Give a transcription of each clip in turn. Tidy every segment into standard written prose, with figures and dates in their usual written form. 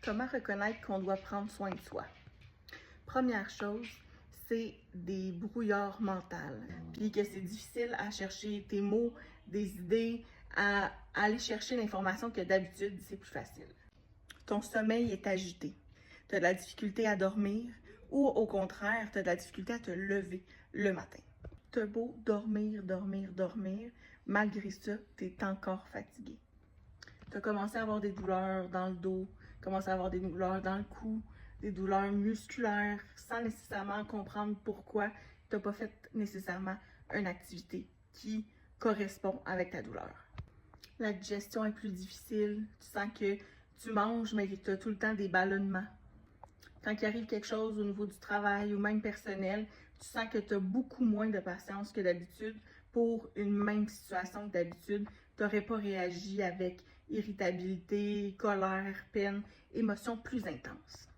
Comment reconnaître qu'on doit prendre soin de soi? Première chose, c'est des brouillards mentaux. Puis que c'est difficile à chercher tes mots, des idées, à aller chercher l'information que d'habitude, c'est plus facile. Ton sommeil est agité. Tu as de la difficulté à dormir ou au contraire, tu as de la difficulté à te lever le matin. Tu as beau dormir, malgré ça, tu es encore fatigué. Tu as commencé à avoir des douleurs dans le dos, commencé à avoir des douleurs dans le cou, des douleurs musculaires, sans nécessairement comprendre pourquoi tu n'as pas fait nécessairement une activité qui correspond avec ta douleur. La digestion est plus difficile, tu sens que tu manges, mais que tu as tout le temps des ballonnements. Quand il arrive quelque chose au niveau du travail ou même personnel, tu sens que tu as beaucoup moins de patience que d'habitude pour une même situation que d'habitude. Tu n'aurais pas réagi avec irritabilité, colère, peine, émotions plus intenses.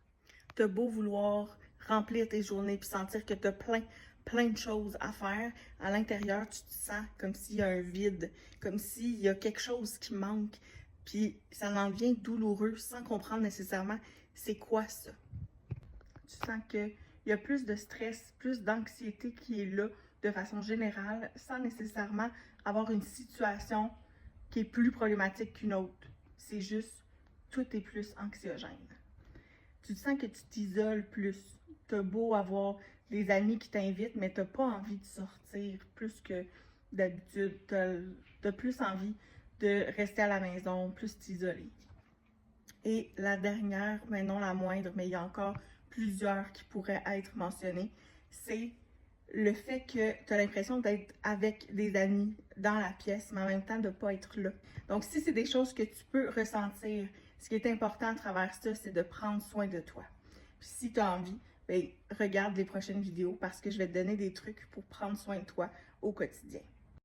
Tu as beau vouloir remplir tes journées puis sentir que tu as plein de choses à faire, à l'intérieur, tu te sens comme s'il y a un vide, comme s'il y a quelque chose qui manque, puis ça en devient douloureux sans comprendre nécessairement c'est quoi ça. Tu sens qu'il y a plus de stress, plus d'anxiété qui est là de façon générale, sans nécessairement avoir une situation qui est plus problématique qu'une autre. C'est juste, tout est plus anxiogène. Tu sens que tu t'isoles plus. Tu as beau avoir des amis qui t'invitent, mais tu n'as pas envie de sortir plus que d'habitude. Tu as plus envie de rester à la maison, plus t'isoler. Et la dernière, mais non la moindre, mais il y a encore plusieurs qui pourraient être mentionnées, c'est le fait que tu as l'impression d'être avec des amis dans la pièce, mais en même temps de ne pas être là. Donc, si c'est des choses que tu peux ressentir, ce qui est important à travers ça, c'est de prendre soin de toi. Puis si tu as envie, bien, regarde les prochaines vidéos parce que je vais te donner des trucs pour prendre soin de toi au quotidien.